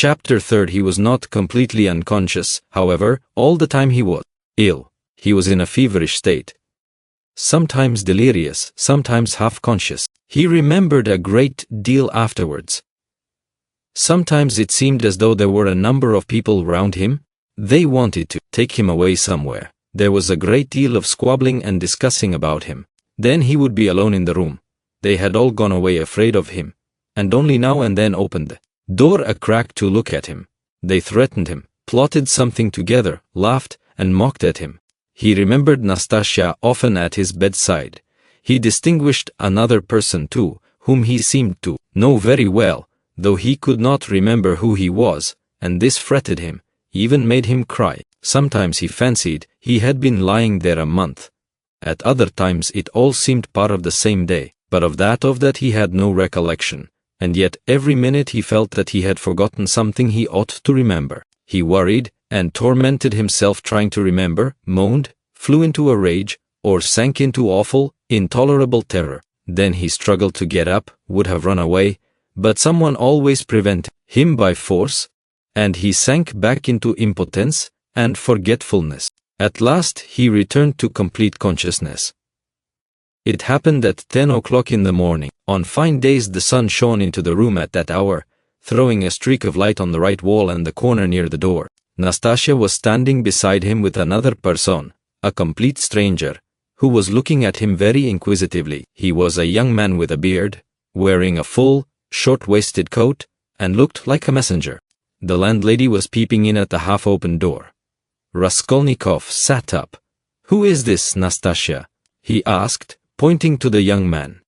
Chapter 3. He was not completely unconscious, however, all the time he was ill. He was in a feverish state, sometimes delirious, sometimes half-conscious. He remembered a great deal afterwards. Sometimes it seemed as though there were a number of people round him. They wanted to take him away somewhere. There was a great deal of squabbling and discussing about him. Then he would be alone in the room. They had all gone away afraid of him, and only now and then opened the door a crack to look at him. They threatened him, plotted something together, laughed, and mocked at him. He remembered Nastasia often at his bedside. He distinguished another person too, whom he seemed to know very well, though he could not remember who he was, and this fretted him, even made him cry. Sometimes he fancied he had been lying there a month. At other times it all seemed part of the same day, but of that he had no recollection, and yet every minute he felt that he had forgotten something he ought to remember. He worried and tormented himself trying to remember, moaned, flew into a rage, or sank into awful, intolerable terror. Then he struggled to get up, would have run away, but someone always prevented him by force, and he sank back into impotence and forgetfulness. At last he returned to complete consciousness. It happened at 10 o'clock in the morning. On fine days the sun shone into the room at that hour, throwing a streak of light on the right wall and the corner near the door. Nastasia was standing beside him with another person, a complete stranger, who was looking at him very inquisitively. He was a young man with a beard, wearing a full, short-waisted coat, and looked like a messenger. The landlady was peeping in at the half-open door. Raskolnikov sat up. "Who is this, Nastasia?" he asked, pointing to the young man.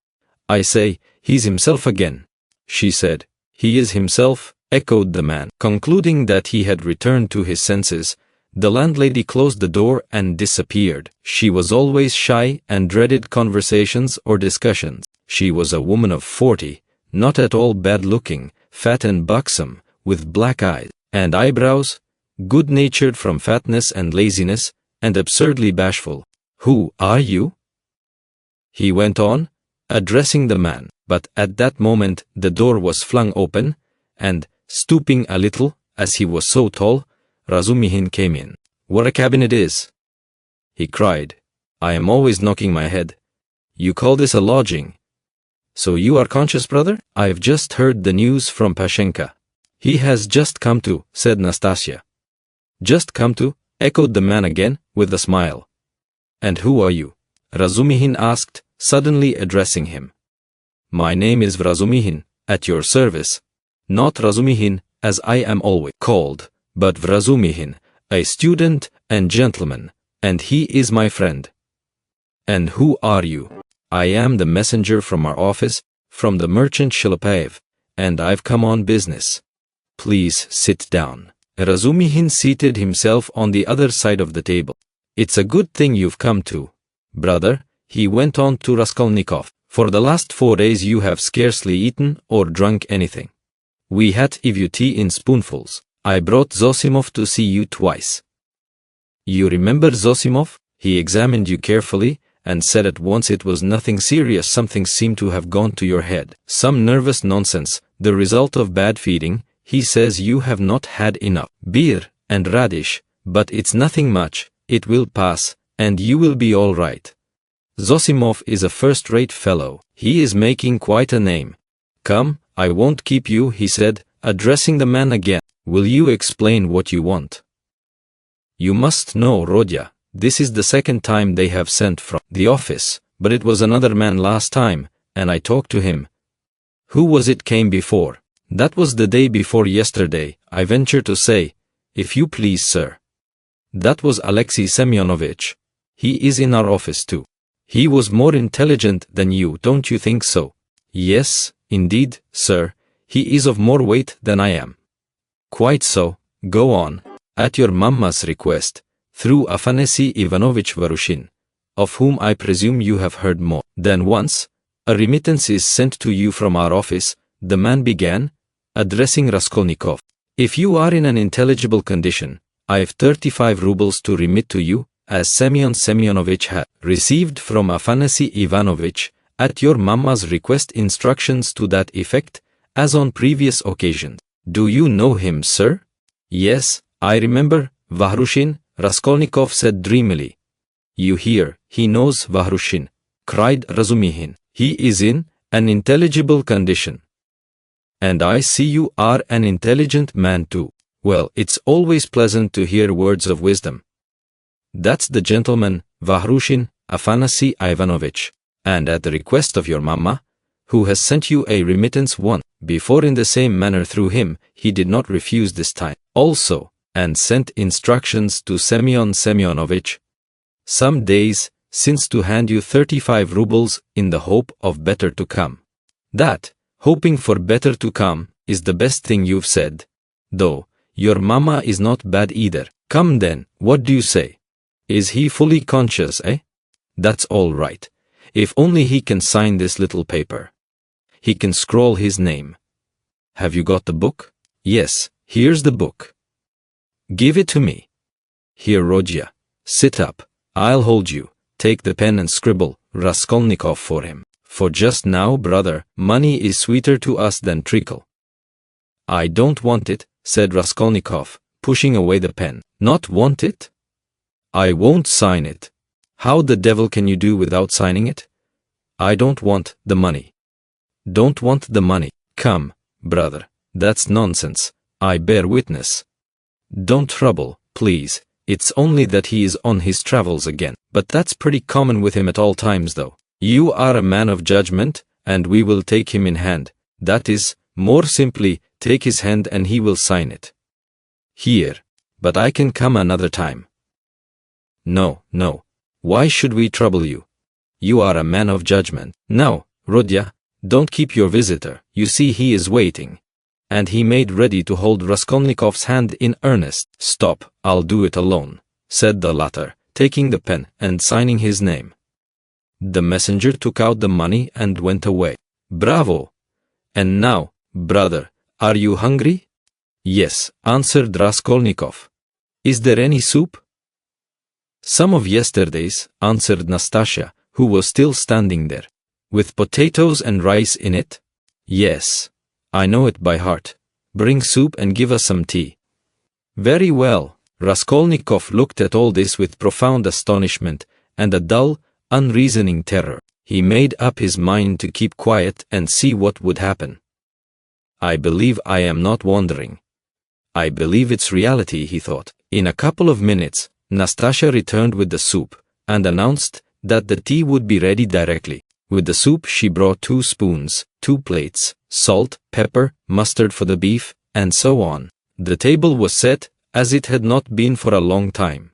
"I say, he's himself again," she said. "He is himself," echoed the man. Concluding that he had returned to his senses, the landlady closed the door and disappeared. She was always shy and dreaded conversations or discussions. She was a woman of 40, not at all bad-looking, fat and buxom, with black eyes and eyebrows, good-natured from fatness and laziness, and absurdly bashful. "Who are you?" he went on, addressing the man. But at that moment the door was flung open, and, stooping a little, as he was so tall, Razumihin came in. "What a cabin it is!" he cried. "I am always knocking my head. You call this a lodging? So you are conscious, brother? I've just heard the news from Pashenka." "He has just come to," said Nastasia. "Just come to?" echoed the man again, with a smile. "And who are you?" Razumihin asked, suddenly addressing him. "My name is Vrazumihin, at your service. Not Razumihin, as I am always called, but Vrazumihin, a student and gentleman, and he is my friend." "And who are you?" "I am the messenger from our office, from the merchant Shilopaev, and I've come on business. Please sit down." Razumihin seated himself on the other side of the table. "It's a good thing you've come to, brother," he went on to Raskolnikov. "For the last 4 days you have scarcely eaten or drunk anything. We had you tea in spoonfuls. I brought Zosimov to see you twice. You remember Zosimov? He examined you carefully, and said at once it was nothing serious. Something seemed to have gone to your head. Some nervous nonsense, the result of bad feeding. He says you have not had enough beer and radish, but it's nothing much, it will pass, and you will be all right. Zosimov is a first-rate fellow. He is making quite a name. Come, I won't keep you," he said, addressing the man again. "Will you explain what you want? You must know, Rodya, this is the second time they have sent from the office, but it was another man last time, and I talked to him." "Who was it came before?" "That was the day before yesterday, I venture to say, if you please, sir." "That was Alexei Semyonovitch. He is in our office too. He was more intelligent than you, don't you think so?" "Yes, indeed, sir, he is of more weight than I am." "Quite so, go on." "At your mamma's request, through Afanasy Ivanovich Varushin, of whom I presume you have heard more than once, a remittance is sent to you from our office," the man began, addressing Raskolnikov. "If you are in an intelligible condition, I've 35 rubles to remit to you, as Semyon Semyonovitch had received from Afanasy Ivanovich, at your mamma's request, instructions to that effect, as on previous occasions. Do you know him, sir? Yes, I remember, Vahrushin, Raskolnikov said dreamily. You hear, he knows Vahrushin, cried Razumihin. He is in an intelligible condition. And I see you are an intelligent man too. Well, it's always pleasant to hear words of wisdom. That's the gentleman, Vahrushin, Afanasy Ivanovich, and at the request of your mamma, who has sent you a remittance once before in the same manner through him, he did not refuse this time also, and sent instructions to Semyon Semyonovich some days since to hand you 35 rubles in the hope of better to come. That, hoping for better to come, is the best thing you've said. Though, your mamma is not bad either. Come then, what do you say? Is he fully conscious, eh? That's all right. If only he can sign this little paper. He can scrawl his name. Have you got the book? Yes, here's the book. Give it to me. Here, Rodya. Sit up. I'll hold you. Take the pen and scribble, Raskolnikov, for him. For just now, brother, money is sweeter to us than treacle. I don't want it, said Raskolnikov, pushing away the pen. Not want it? I won't sign it. How the devil can you do without signing it? I don't want the money. Don't want the money. Come, brother, that's nonsense. I bear witness. Don't trouble, please. It's only that he is on his travels again. But that's pretty common with him at all times though. You are a man of judgment, and we will take him in hand. That is, more simply, take his hand and he will sign it. Here. But I can come another time. No, no. Why should we trouble you? You are a man of judgment. Now, Rodya, don't keep your visitor. You see he is waiting. And he made ready to hold Raskolnikov's hand in earnest. Stop, I'll do it alone, said the latter, taking the pen and signing his name. The messenger took out the money and went away. Bravo! And now, brother, are you hungry? Yes, answered Raskolnikov. Is there any soup? Some of yesterday's, answered Nastasya, who was still standing there. With potatoes and rice in it? Yes. I know it by heart. Bring soup and give us some tea. Very well. Raskolnikov looked at all this with profound astonishment and a dull, unreasoning terror. He made up his mind to keep quiet and see what would happen. I believe I am not wandering. I believe it's reality, he thought. In a couple of minutes, Nastasya returned with the soup and announced that the tea would be ready directly. With the soup she brought 2 spoons, 2 plates, salt, pepper, mustard for the beef, and so on. The table was set, as it had not been for a long time.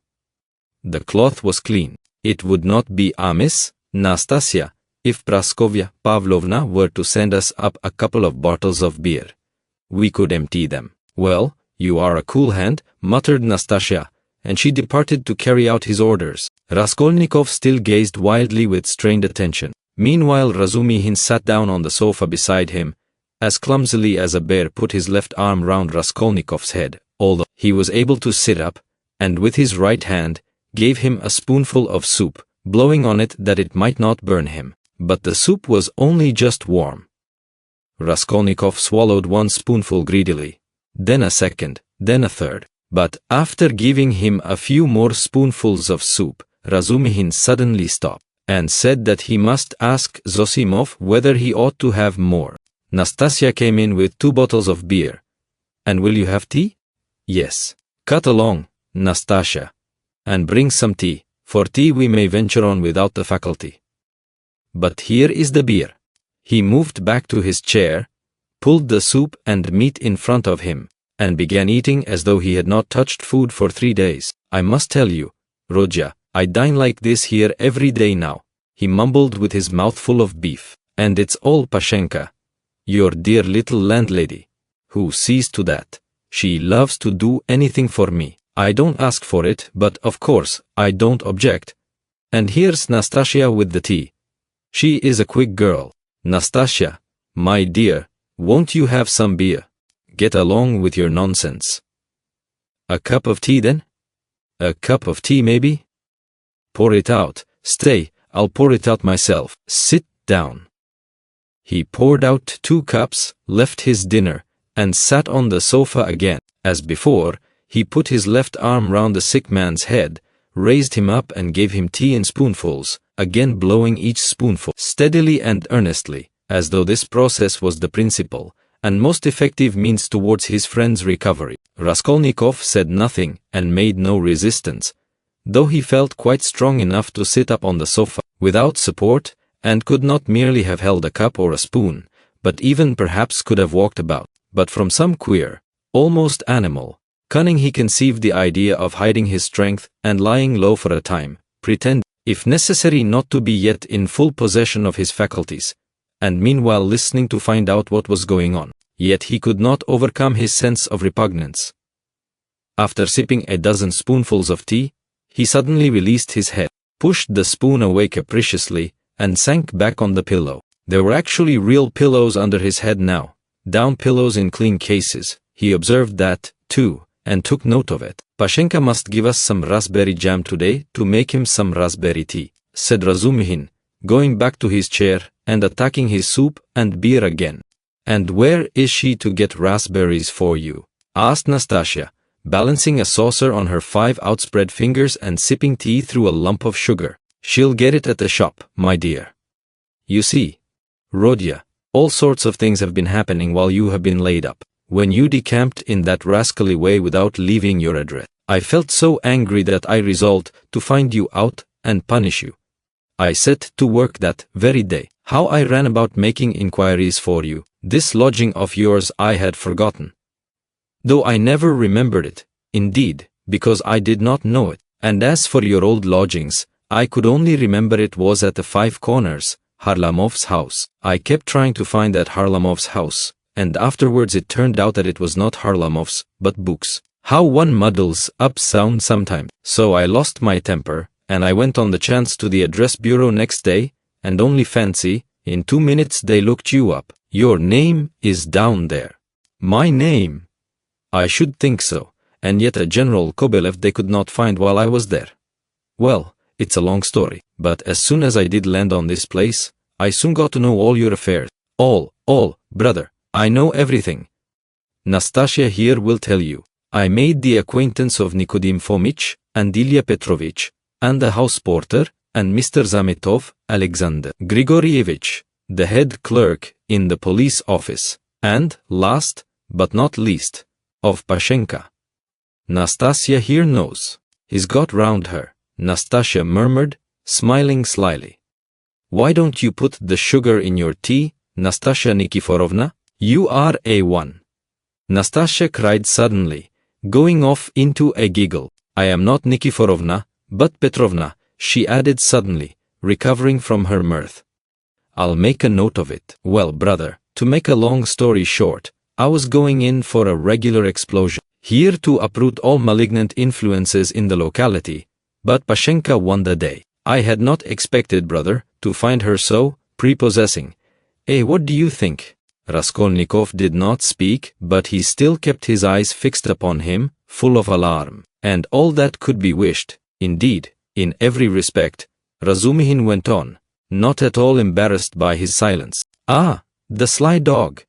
The cloth was clean. It would not be amiss, Nastasya, if Praskovya Pavlovna were to send us up a couple of bottles of beer. We could empty them. Well, you are a cool hand, muttered Nastasya, and she departed to carry out his orders. Raskolnikov still gazed wildly with strained attention. Meanwhile Razumihin sat down on the sofa beside him, as clumsily as a bear put his left arm round Raskolnikov's head, although he was able to sit up, and with his right hand, gave him a spoonful of soup, blowing on it that it might not burn him. But the soup was only just warm. Raskolnikov swallowed 1 spoonful greedily, then a second, then a third. But after giving him a few more spoonfuls of soup, Razumihin suddenly stopped, and said that he must ask Zosimov whether he ought to have more. Nastasya came in with 2 bottles of beer. And will you have tea? Yes. Cut along, Nastasya. And bring some tea, for tea we may venture on without the faculty. But here is the beer. He moved back to his chair, pulled the soup and meat in front of him, and began eating as though he had not touched food for 3 days. I must tell you, Rodya, I dine like this here every day now, he mumbled with his mouth full of beef. And it's all Pashenka, your dear little landlady, who sees to that. She loves to do anything for me. I don't ask for it, but of course, I don't object. And here's Nastasya with the tea. She is a quick girl. Nastasya, my dear, won't you have some beer? Get along with your nonsense. A cup of tea then? A cup of tea maybe? Pour it out. Stay, I'll pour it out myself. Sit down. He poured out 2 cups, left his dinner, and sat on the sofa again. As before, he put his left arm round the sick man's head, raised him up and gave him tea in spoonfuls, again blowing each spoonful steadily and earnestly, as though this process was the principal and most effective means towards his friend's recovery. Raskolnikov said nothing and made no resistance, though he felt quite strong enough to sit up on the sofa, without support, and could not merely have held a cup or a spoon, but even perhaps could have walked about. But from some queer, almost animal, cunning he conceived the idea of hiding his strength and lying low for a time, pretend, if necessary, not to be yet in full possession of his faculties, and meanwhile listening to find out what was going on. Yet he could not overcome his sense of repugnance. After sipping a dozen spoonfuls of tea, he suddenly released his head, pushed the spoon away capriciously, and sank back on the pillow. There were actually real pillows under his head now, down pillows in clean cases. He observed that, too, and took note of it. "Pashenka must give us some raspberry jam today to make him some raspberry tea," said Razumihin, going back to his chair and attacking his soup and beer again. "And where is she to get raspberries for you?" asked Nastasia, balancing a saucer on her 5 outspread fingers and sipping tea through a lump of sugar. "She'll get it at the shop, my dear. You see, Rodya, all sorts of things have been happening while you have been laid up. When you decamped in that rascally way without leaving your address, I felt so angry that I resolved to find you out and punish you. I set to work that very day. How I ran about making inquiries for you. This lodging of yours I had forgotten, though I never remembered it, indeed, because I did not know it. And as for your old lodgings, I could only remember it was at the 5 Corners, Harlamov's house. I kept trying to find that Harlamov's house, and afterwards it turned out that it was not Harlamov's, but Book's. How one muddles up sound sometimes. So I lost my temper, and I went on the chance to the address bureau next day, and only fancy, in 2 minutes they looked you up. Your name is down there." "My name? I should think so, and yet a General Kobelev they could not find while I was there. Well, it's a long story, but as soon as I did land on this place, I soon got to know all your affairs. All, brother, I know everything. Nastasia here will tell you. I made the acquaintance of Nikodim Fomich, and Ilya Petrovich, and the house porter, and Mr. Zametov, Alexander Grigorievich, the head clerk in the police office, and, last, but not least, of Pashenka. Nastasia here knows." He's got round her, Nastasia murmured, smiling slyly. "Why don't you put the sugar in your tea, Nastasia Nikiforovna? You are A1. Nastasia cried suddenly, going off into a giggle. "I am not Nikiforovna, but Petrovna," she added suddenly, recovering from her mirth. "I'll make a note of it. Well, brother, to make a long story short, I was going in for a regular explosion, here to uproot all malignant influences in the locality, but Pashenka won the day. I had not expected, brother, to find her so prepossessing. What do you think?" Raskolnikov did not speak, but he still kept his eyes fixed upon him, full of alarm. "And all that could be wished, indeed, in every respect," Razumihin went on, not at all embarrassed by his silence. "Ah, the sly dog!"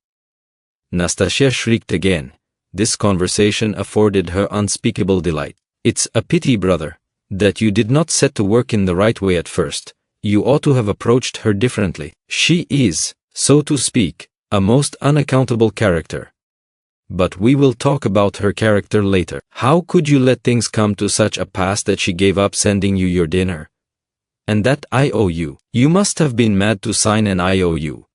Nastasia shrieked again. This conversation afforded her unspeakable delight. "It's a pity, brother, that you did not set to work in the right way at first. You ought to have approached her differently. She is, so to speak, a most unaccountable character. But we will talk about her character later. How could you let things come to such a pass that she gave up sending you your dinner? And that IOU. You must have been mad to sign an IOU.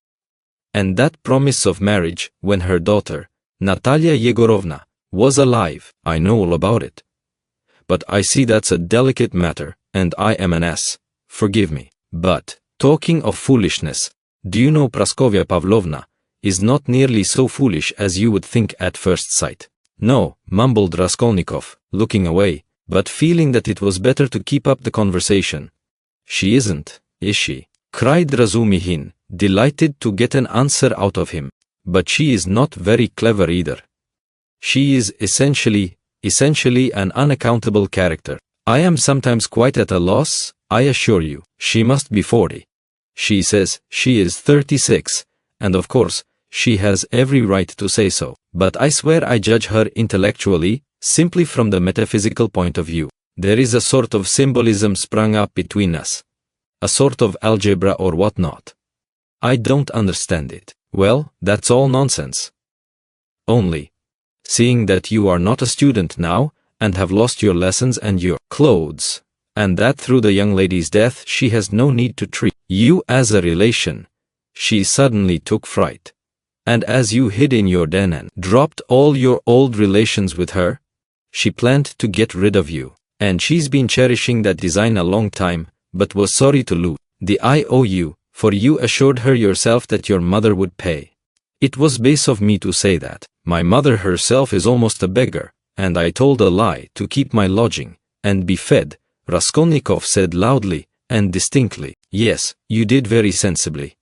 And that promise of marriage, when her daughter, Natalia Yegorovna, was alive. I know all about it. But I see that's a delicate matter, and I am an ass. Forgive me. But, talking of foolishness, do you know Praskovya Pavlovna is not nearly so foolish as you would think at first sight." "No," mumbled Raskolnikov, looking away, but feeling that it was better to keep up the conversation. "She isn't, is she?" cried Razumihin, delighted to get an answer out of him. "But she is not very clever either. She is essentially an unaccountable character. I am sometimes quite at a loss, I assure you. She must be 40. She says she is 36, and of course, She has every right to say so, but I swear I judge her intellectually, simply from the metaphysical point of view. There is a sort of symbolism sprung up between us. A sort of algebra or whatnot. I don't understand it. Well, that's all nonsense. Only, seeing that you are not a student now, and have lost your lessons and your clothes, and that through the young lady's death she has no need to treat you as a relation, she suddenly took fright. And as you hid in your den and dropped all your old relations with her, she planned to get rid of you. And she's been cherishing that design a long time, but was sorry to lose the IOU, for you assured her yourself that your mother would pay. It was base of me to say that. My mother herself is almost a beggar, and I told a lie to keep my lodging and be fed, Raskolnikov said loudly and distinctly. Yes, you did very sensibly.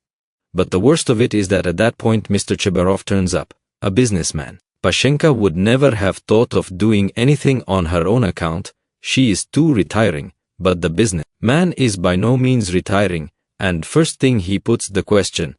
But the worst of it is that at that point Mr. Chebarov turns up, a businessman. Pashenka would never have thought of doing anything on her own account. She is too retiring, but the businessman is by no means retiring, and first thing he puts the question,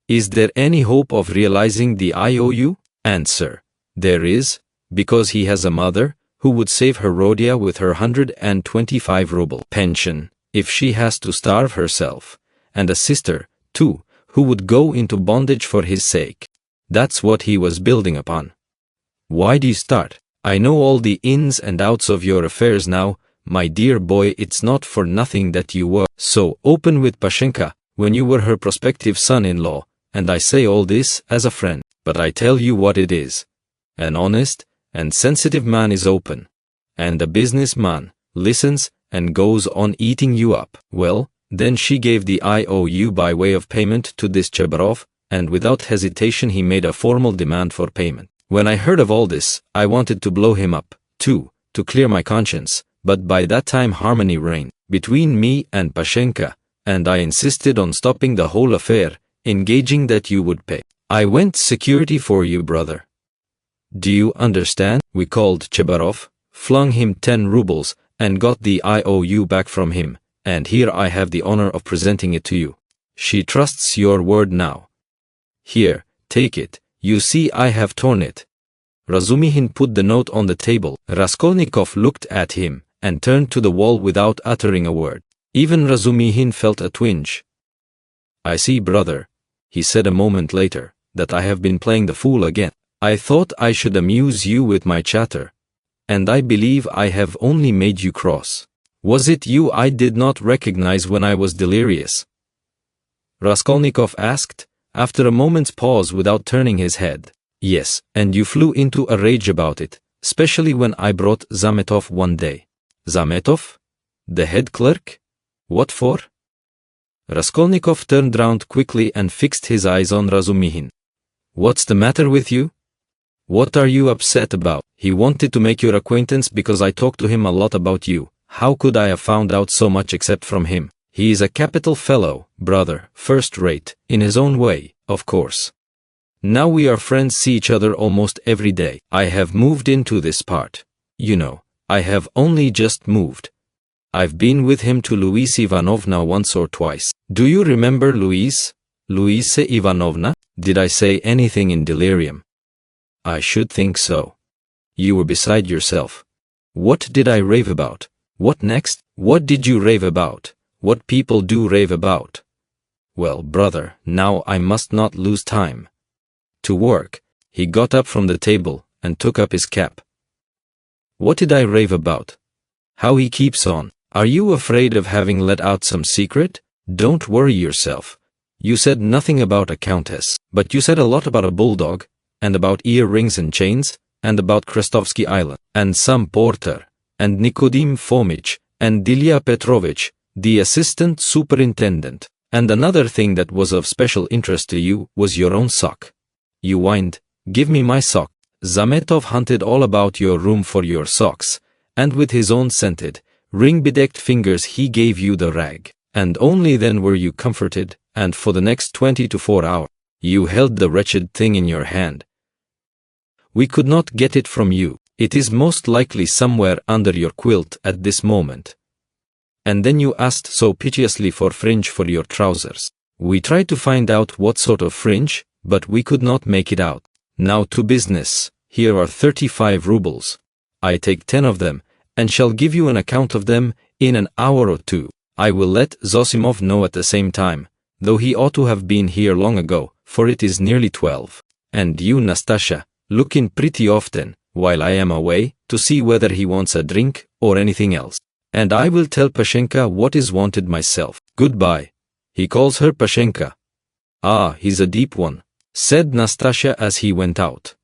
is there any hope of realizing the IOU? Answer, there is, because he has a mother, who would save her Rodia with her 125 ruble pension, if she has to starve herself, and a sister, too, who would go into bondage for his sake. That's what he was building upon. Why do you start? I know all the ins and outs of your affairs now, my dear boy. It's not for nothing that you were so open with Pashenka when you were her prospective son-in-law, and I say all this as a friend, but I tell you what it is. An honest and sensitive man is open, and a businessman listens and goes on eating you up. Well, then she gave the IOU by way of payment to this Chebarov, and without hesitation he made a formal demand for payment. When I heard of all this, I wanted to blow him up, too, to clear my conscience, but by that time harmony reigned between me and Pashenka, and I insisted on stopping the whole affair, engaging that you would pay. I went security for you, brother. Do you understand? We called Chebarov, flung him 10 rubles, and got the IOU back from him, and here I have the honor of presenting it to you. She trusts your word now. Here, take it. You see I have torn it. Razumihin put the note on the table. Raskolnikov looked at him and turned to the wall without uttering a word. Even Razumihin felt a twinge. I see, brother, he said a moment later, that I have been playing the fool again. I thought I should amuse you with my chatter, and I believe I have only made you cross. Was it you I did not recognize when I was delirious? Raskolnikov asked, after a moment's pause without turning his head. Yes, and you flew into a rage about it, especially when I brought Zametov one day. Zametov? The head clerk? What for? Raskolnikov turned round quickly and fixed his eyes on Razumihin. What's the matter with you? What are you upset about? He wanted to make your acquaintance because I talked to him a lot about you. How could I have found out so much except from him? He is a capital fellow, brother, first rate, in his own way, of course. Now we are friends, see each other almost every day. I have moved into this part. You know, I have only just moved. I've been with him to Louise Ivanovna once or twice. Do you remember Louise? Louise Ivanovna? Did I say anything in delirium? I should think so. You were beside yourself. What did I rave about? What next? What did you rave about? What people do rave about? Well, brother, now I must not lose time. To work. He got up from the table and took up his cap. What did I rave about? How he keeps on. Are you afraid of having let out some secret? Don't worry yourself. You said nothing about a countess, but you said a lot about a bulldog, and about earrings and chains, and about Krestovsky Island, and some porter, and Nikodim Fomich, and Dilya Petrovich, the assistant superintendent. And another thing that was of special interest to you was your own sock. You whined, "Give me my sock." Zametov hunted all about your room for your socks, and with his own scented, ring-bedecked fingers he gave you the rag. And only then were you comforted, and for the next 24 hours, you held the wretched thing in your hand. We could not get it from you. It is most likely somewhere under your quilt at this moment. And then you asked so piteously for fringe for your trousers. We tried to find out what sort of fringe, but we could not make it out. Now to business. Here are 35 rubles. I take 10 of them, and shall give you an account of them in an hour or two. I will let Zosimov know at the same time, though he ought to have been here long ago, for it is nearly 12. And you, Nastasya, look in pretty often, while I am away, to see whether he wants a drink or anything else. And I will tell Pashenka what is wanted myself. Goodbye. He calls her Pashenka. Ah, he's a deep one, said Nastasya as he went out.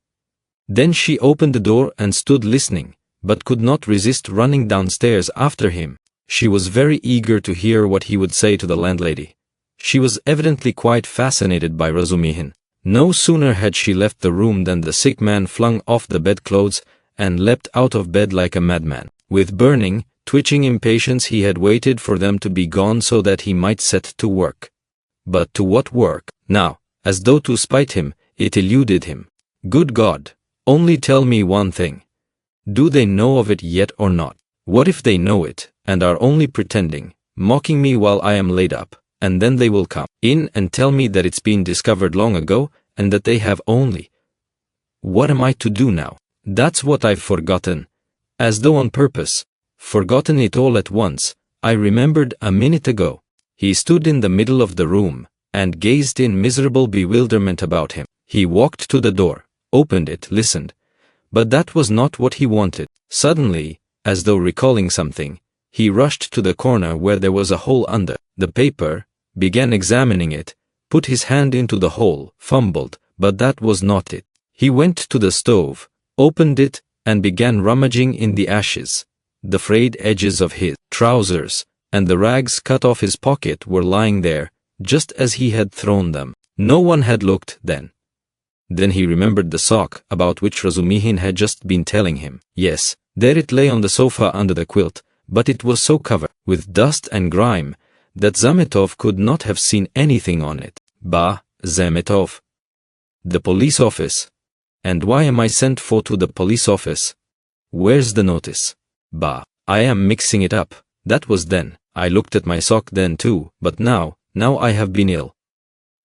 Then she opened the door and stood listening, but could not resist running downstairs after him. She was very eager to hear what he would say to the landlady. She was evidently quite fascinated by Razumihin. No sooner had she left the room than the sick man flung off the bedclothes and leapt out of bed like a madman. With burning, twitching impatience he had waited for them to be gone so that he might set to work. But to what work? Now, as though to spite him, it eluded him. Good God! Only tell me one thing. Do they know of it yet or not? What if they know it, and are only pretending, mocking me while I am laid up, and then they will come in and tell me that it's been discovered long ago, and that they have only... What am I to do now? That's what I've forgotten. As though on purpose. Forgotten it all at once. I remembered a minute ago. He stood in the middle of the room, and gazed in miserable bewilderment about him. He walked to the door, opened it, listened. But that was not what he wanted. Suddenly, as though recalling something, he rushed to the corner where there was a hole under the paper, began examining it, put his hand into the hole, fumbled, but that was not it. He went to the stove, opened it, and began rummaging in the ashes. The frayed edges of his trousers and the rags cut off his pocket were lying there, just as he had thrown them. No one had looked then. Then he remembered the sock about which Razumihin had just been telling him. Yes, there it lay on the sofa under the quilt, but it was so covered with dust and grime that Zametov could not have seen anything on it. Bah, Zametov. The police office. And why am I sent for to the police office? Where's the notice? Bah, I am mixing it up. That was then. I looked at my sock then too, but now I have been ill.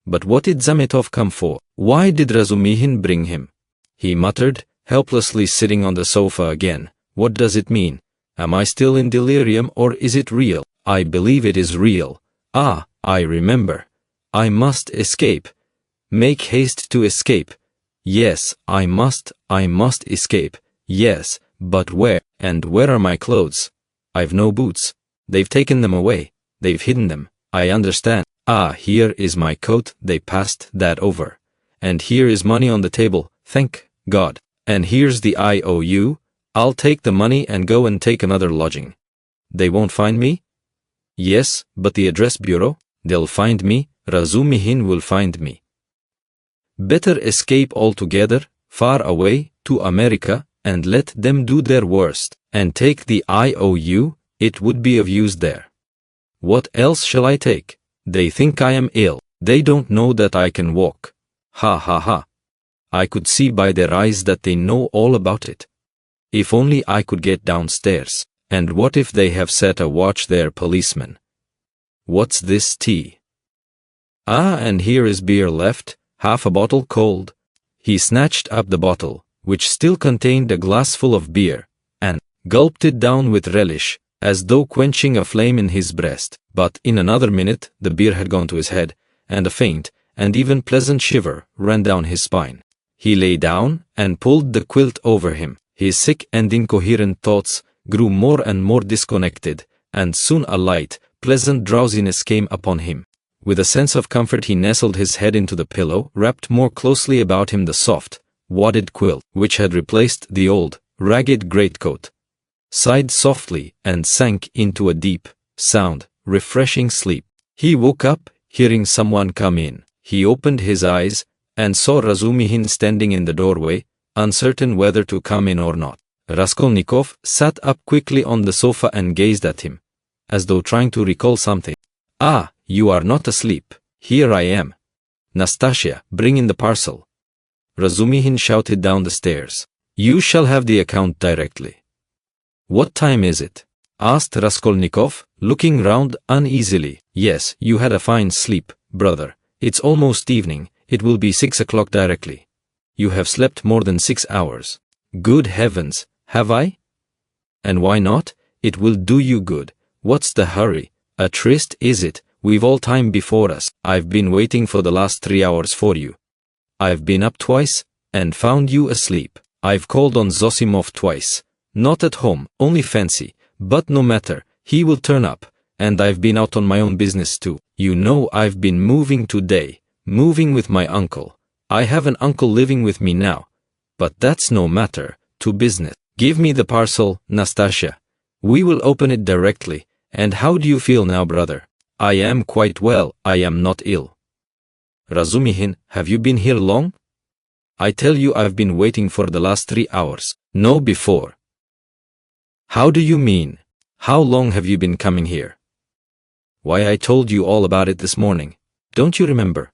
But what did Zametov come for? Why did Razumihin bring him? He muttered, helplessly sitting on the sofa again. What does it mean? Am I still in delirium or is it real? I believe it is real. Ah, I remember. I must escape. Make haste to escape. Yes, I must escape. Yes, but where? And where are my clothes? I've no boots. They've taken them away. They've hidden them. I understand. Ah, here is my coat. They passed that over. And here is money on the table. Thank God. And here's the IOU. I'll take the money and go and take another lodging. They won't find me? Yes, but the address bureau? They'll find me. Razumihin will find me. Better escape altogether, far away, to America, and let them do their worst, and take the IOU, it would be of use there. What else shall I take? They think I am ill. They don't know that I can walk. Ha ha ha. I could see by their eyes that they know all about it. If only I could get downstairs. And what if they have set a watch there, policeman? What's this tea? Ah, and here is beer left, half a bottle cold. He snatched up the bottle, which still contained a glassful of beer, and gulped it down with relish, as though quenching a flame in his breast. But in another minute the beer had gone to his head, and a faint and even pleasant shiver ran down his spine. He lay down and pulled the quilt over him. His sick and incoherent thoughts grew more and more disconnected, and soon a light, pleasant drowsiness came upon him. With a sense of comfort he nestled his head into the pillow, wrapped more closely about him the soft, wadded quilt, which had replaced the old, ragged greatcoat, sighed softly, and sank into a deep, sound, refreshing sleep. He woke up, hearing someone come in. He opened his eyes, and saw Razumihin standing in the doorway, uncertain whether to come in or not. Raskolnikov sat up quickly on the sofa and gazed at him, as though trying to recall something. Ah, you are not asleep. Here I am. Nastasya, bring in the parcel. Razumihin shouted down the stairs. You shall have the account directly. What time is it? Asked Raskolnikov, looking round uneasily. Yes, you had a fine sleep, brother. It's almost evening. It will be 6 o'clock directly. You have slept more than 6 hours. Good heavens, have I? And why not? It will do you good. What's the hurry? A tryst, is it? We've all time before us. I've been waiting for the last 3 hours for you. I've been up twice, and found you asleep. I've called on Zosimov twice. Not at home, only fancy. But no matter, he will turn up. And I've been out on my own business too. You know I've been moving today. Moving with my uncle. I have an uncle living with me now. But that's no matter. To business. Give me the parcel, Nastasia. We will open it directly. And how do you feel now, brother? I am quite well. I am not ill. Razumihin, have you been here long? I tell you I've been waiting for the last 3 hours. No, before. How do you mean? How long have you been coming here? Why, I told you all about it this morning. Don't you remember?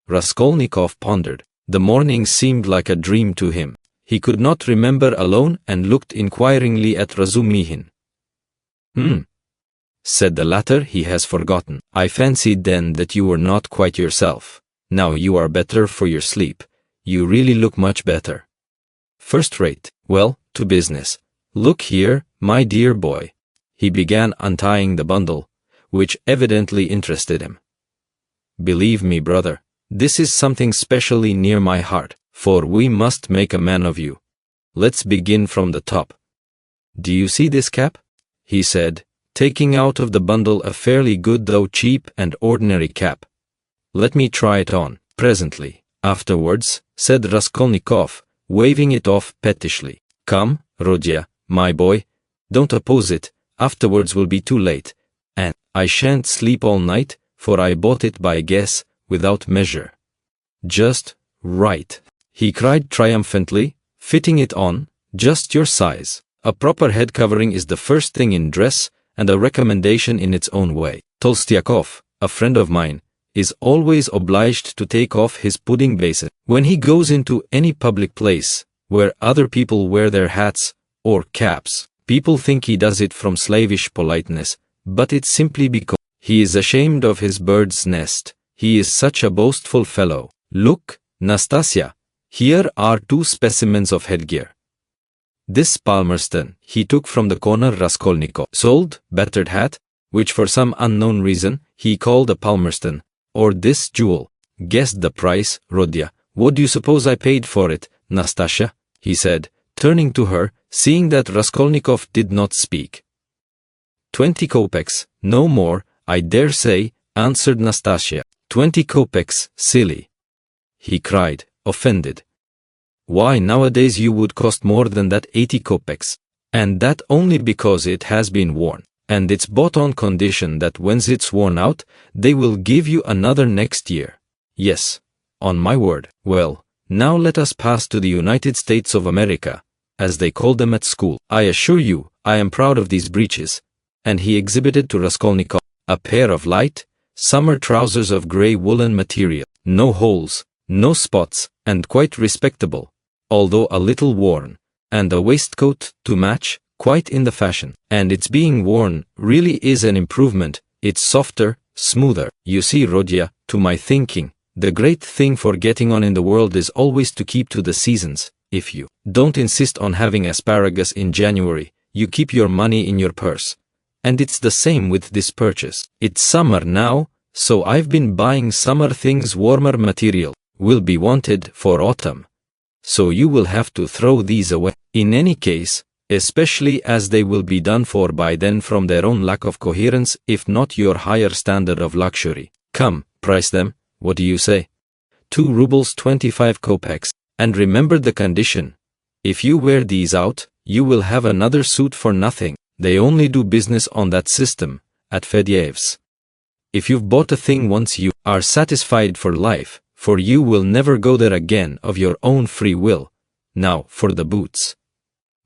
Raskolnikov pondered. The morning seemed like a dream to him. He could not remember alone and looked inquiringly at Razumihin. Said the latter, he has forgotten. I fancied then that you were not quite yourself. Now you are better for your sleep. You really look much better. First rate. Well, to business. Look here, my dear boy. He began untying the bundle, which evidently interested him. Believe me, brother, this is something specially near my heart, for we must make a man of you. Let's begin from the top. Do you see this cap? He said, taking out of the bundle a fairly good though cheap and ordinary cap. Let me try it on, presently. Afterwards, said Raskolnikov, waving it off pettishly. Come, Rodya, my boy, don't oppose it, afterwards will be too late, and I shan't sleep all night, for I bought it by guess, without measure. Just right, he cried triumphantly, fitting it on, just your size. A proper head covering is the first thing in dress, and a recommendation in its own way. Tolstyakov, a friend of mine, is always obliged to take off his pudding basin when he goes into any public place, where other people wear their hats, or caps. People think he does it from slavish politeness, but it's simply because he is ashamed of his bird's nest. He is such a boastful fellow. Look, Nastasia, here are 2 specimens of headgear. This Palmerston he took from the corner Raskolnikov sold, battered hat, which for some unknown reason he called a Palmerston, or this jewel. Guessed the price, Rodya. What do you suppose I paid for it, Nastasia? He said, turning to her, seeing that Raskolnikov did not speak. 20 kopecks, no more, I dare say, answered Nastasia. 20 kopecks, silly! He cried, offended. Why, nowadays you would cost more than that, 80 kopecks. And that only because it has been worn. And it's bought on condition that when it's worn out, they will give you another next year. Yes, on my word. Well, now let us pass to the United States of America, as they call them at school. I assure you, I am proud of these breeches. And he exhibited to Raskolnikov a pair of light, summer trousers of grey woolen material, no holes, no spots, and quite respectable, although a little worn, and a waistcoat to match, quite in the fashion. And its being worn really is an improvement. It's softer, smoother. You see, Rodya, to my thinking, the great thing for getting on in the world is always to keep to the seasons. If you don't insist on having asparagus in January, you keep your money in your purse. And it's the same with this purchase. It's summer now, so I've been buying summer things. Warmer material will be wanted for autumn. So you will have to throw these away. In any case, especially as they will be done for by then from their own lack of coherence, if not your higher standard of luxury. Come, price them, what do you say? 2 rubles 25 kopecks, and remember the condition. If you wear these out, you will have another suit for nothing. They only do business on that system, at Fediev's. If you've bought a thing once, you are satisfied for life, for you will never go there again of your own free will. Now, for the boots.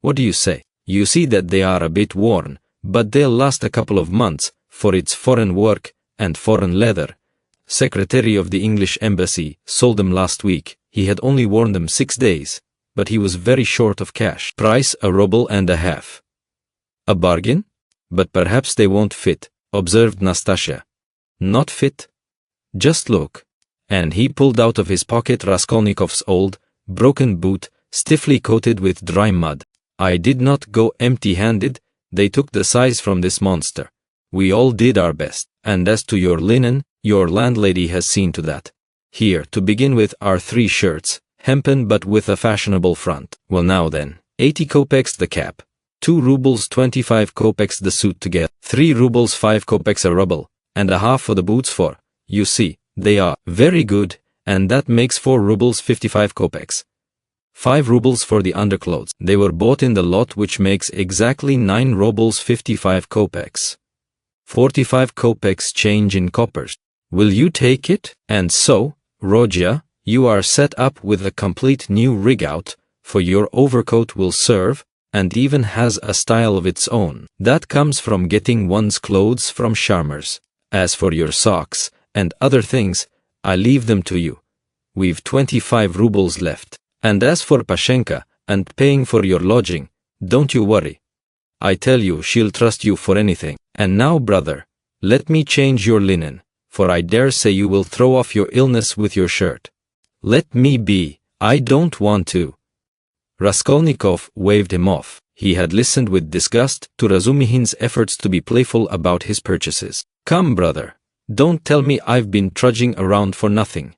What do you say? You see that they are a bit worn, but they'll last a couple of months, for it's foreign work, and foreign leather. Secretary of the English Embassy sold them last week. He had only worn them 6 days, but he was very short of cash. Price a ruble and a half. A bargain? But perhaps they won't fit, observed Nastasia. Not fit? Just look. And he pulled out of his pocket Raskolnikov's old, broken boot, stiffly coated with dry mud. I did not go empty-handed, they took the size from this monster. We all did our best, and as to your linen, your landlady has seen to that. Here, to begin with, are 3 shirts, hempen but with a fashionable front. Well now then, 80 kopecks the cap, 2 rubles 25 kopecks the suit together, 3 rubles 5 kopecks a ruble, and a half for the boots for, you see, they are very good, and that makes 4 rubles 55 kopecks. 5 rubles for the underclothes. They were bought in the lot, which makes exactly 9 rubles 55 kopecks. 45 kopecks change in coppers. Will you take it? And so, Rodya, you are set up with a complete new rig-out, for your overcoat will serve, and even has a style of its own. That comes from getting one's clothes from Sharmer's. As for your socks, and other things, I leave them to you. We've 25 rubles left. And as for Pashenka, and paying for your lodging, don't you worry. I tell you she'll trust you for anything. And now, brother, let me change your linen, for I dare say you will throw off your illness with your shirt. Let me be, I don't want to. Raskolnikov waved him off. He had listened with disgust to Razumihin's efforts to be playful about his purchases. Come, brother, don't tell me I've been trudging around for nothing.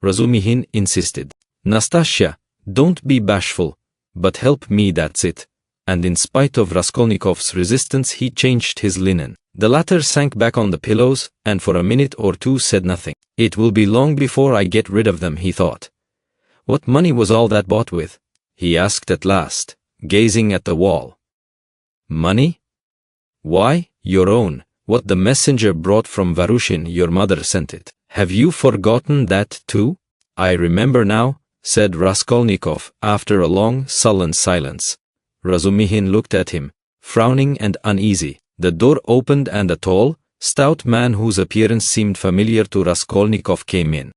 Razumihin insisted. Nastasya, don't be bashful, but help me, that's it. And in spite of Raskolnikov's resistance, he changed his linen. The latter sank back on the pillows, and for a minute or two said nothing. It will be long before I get rid of them, he thought. What money was all that bought with? He asked at last, gazing at the wall. Money? Why, your own, what the messenger brought from Varushin, your mother sent it. Have you forgotten that too? I remember now, said Raskolnikov, after a long, sullen silence. Razumihin looked at him, frowning and uneasy. The door opened and a tall, stout man whose appearance seemed familiar to Raskolnikov came in.